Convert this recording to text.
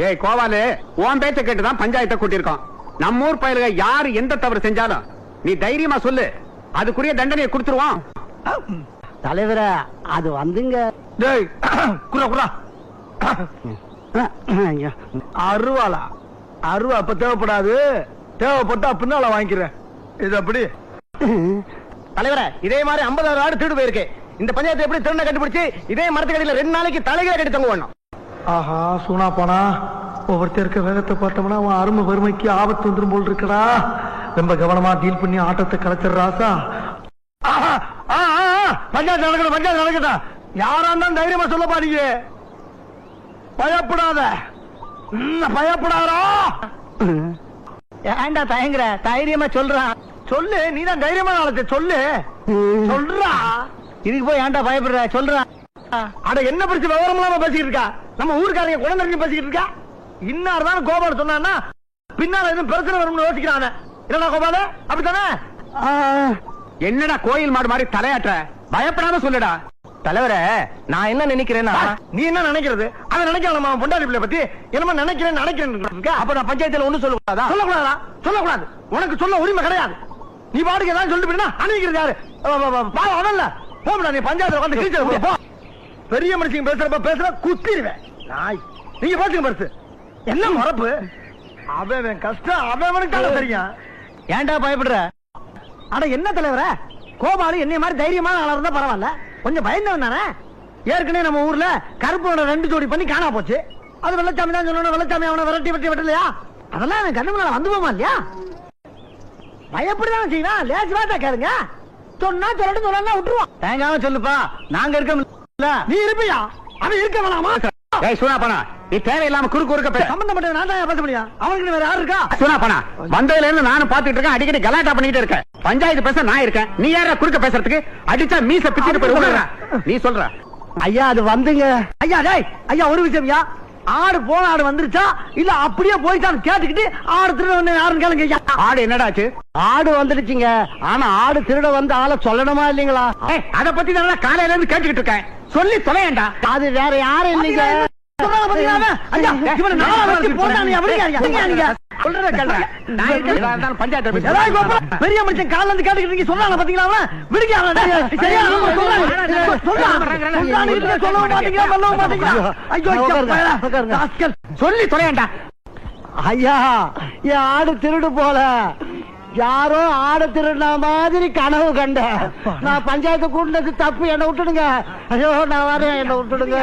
ஏய் கோவாலு, உன் பேச்ச கேட்டுதான் பஞ்சாயத்தை கூட்டியிருக்கோம். நம்ம ஊர் பயலுக யாரு எந்த தவறு செஞ்சாலும் நீ தைரியமா சொல்லு, அதுக்குரிய தண்டனையை கொடுத்துருவோம். தலைவர அது வந்துங்க. அருவாளா? அருவா அப்ப தேவைப்படாது, தேவைப்பட்டா பின்னால வாங்கிக்கிறேன். இது அப்படி தலைவர இதே மாதிரி 50,000 ஆடு திருடு போயிருக்கு. இந்த பஞ்சாயத்து எப்படி திருண்ண கண்டுபிடிச்சு இதே மரத்துக்கடியில 2 நாளைக்கு தலைகளை கட்டி தங்க வேணும். ஆஹா சூனா போனா ஒவ்வொருத்தர் இருக்க வேகத்தை பார்த்தோம்னா அவன் அருமை வறுமைக்கு ஆபத்து வந்துடும் போல் இருக்கடா. ரொம்ப கவனமா டீல் பண்ணி ஆட்டத்தை கலைச்சிடுறாசா. பஞ்சாயத்து நடக்கணும், பஞ்சாயத்து நடக்கட்டும். யாரா இருந்தாலும் தைரியமா சொல்ல பாருங்க, பயப்படாத. பயப்படாதா? ஏண்டா தயங்குற? தைரியமா சொல்றான். சொல்லு, நீதான் தைரியமா நாளைக்கு சொல்லு. சொல்றா. இதுக்கு போய் ஏண்டா பயப்படுற? சொல்றான். அட என்ன பிரச்சனை விவரம் இல்லாம பேசிக்கிட்டு இருக்கா? நம்ம ஊருக்காரங்க குழந்தைங்க பேசிக்கிட்டு இருக்கா. இன்னார்தான் கோபால் சொன்னா பின்னால எதுவும் பிரச்சனை வரும்னு யோசிக்கிறானே. என்னடா கோபால, அப்படித்தானே? என்னடா கோயில் மாடு மாதிரி தலையாற்ற? பயப்படாம சொல்லுடா. தலைவர நான் என்ன நினைக்கிறேன்னா, நீ என்ன நினைக்கிறது? அதை நினைக்கலாம். நம்ம பொண்டாடி பிள்ளை பத்தி என்னமா நினைக்கிறேன் நினைக்கிறேன். அப்ப நான் பஞ்சாயத்துல ஒண்ணும் சொல்லக்கூடாதா? சொல்லக்கூடாதா? சொல்லக்கூடாது. உனக்கு சொல்ல உரிமை கிடையாது. நீ பாட்டுக்கு ஏதாவது சொல்லிட்டு போயினா அணிக்கிறது யாரு? பாவம் அவன்ல. போடா, நீ பஞ்சாயத்துல வந்து கிழிச்சு போ. பெரிய மனுஷங்க பேசுறப்ப பேசுற குத்திடுவேன். நாய் நீங்க பேசுங்க பெருசு. என்ன மறப்பு? அவன் கஷ்டம் அவனுக்கு தெரியும். ஏன்டா பயப்படுற? அட என்ன தலைவர, கோபாலு என்னை மாதிரி தைரியமான ஆளா இருந்தா பரவாயில்ல, கொஞ்சம் பயந்தவன் தானே. ஏற்கனவே நம்ம ஊர்ல கருப்போட 2 ஜோடி பண்ணி காணா போச்சு. அது வெள்ளச்சாமி தான் சொல்லணும். வெள்ளச்சாமி அவனை விரட்டி வெட்டி வெட்டலையா? அதெல்லாம் எனக்கு கண்ணு முன்னால வந்து போமா இல்லையா? பயப்படிதான் செய்யலாம். லேசு வாட்டா கேளுங்க. சொன்னா சொல்லட்டு சொல்லலாம் விட்டுருவான். தயங்காம சொல்லுப்பா, நாங்க இருக்க. நீ இருப்பியா? அவன் இருக்க வேணாமா? ஏய் சூனா பண்ணா, நீ தேவையில்லாம குறுக்க பேச. சம்பந்தப்பட்ட நான் தான் பேச முடியும். அவனுக்கு வேற யாரு இருக்கா? சூனா பண்ணா, வந்ததுல இருந்து நானும் பாத்துட்டு இருக்கேன். அடிக்கடி கலாட்டா பண்ணிட்டு இருக்கேன். பஞ்சாயத்து பேச நான் இருக்கேன், நீ யாரா குறுக்க பேசுறதுக்கு? அடிச்சா மீச பிச்சுட்டு போய் நீ சொல்ற. ஐயா அது வந்துங்க. ஐயா டேய் ஐயா, ஒரு விஷயம். ஆடு போன ஆடு வந்துருச்சா இல்ல அப்படியே போயிட்டான்னு கேட்டுக்கிட்டு ஆடு திருட வந்து யாருன்னு கேளுங்க ஐயா. ஆடு என்னடாச்சு? ஆடு வந்துடுச்சுங்க. ஆனா ஆடு திருட வந்து ஆளை சொல்லணுமா இல்லீங்களா? அத பத்தி தான் காலையில இருந்து கேட்டுக்கிட்டு இருக்கேன். சொல்லி தொலையண்டா. அது வேற யாரும் இல்லைங்க. பெரிய மனுஷன் கால இருந்து கேட்டுக்கிட்டு சொன்னாங்க பாத்தீங்களா? சொல்லி தொலையண்டா. ஐயா என் ஆடு திருடு போல, யாரோ ஆடு திருடின மாதிரி கனவு கண்ட. நான் பஞ்சாயத்து கூட்டினது தப்பு, என்ன விட்டுடுங்க. ஐயோ நான் வரேன், என்ன விட்டுடுங்க.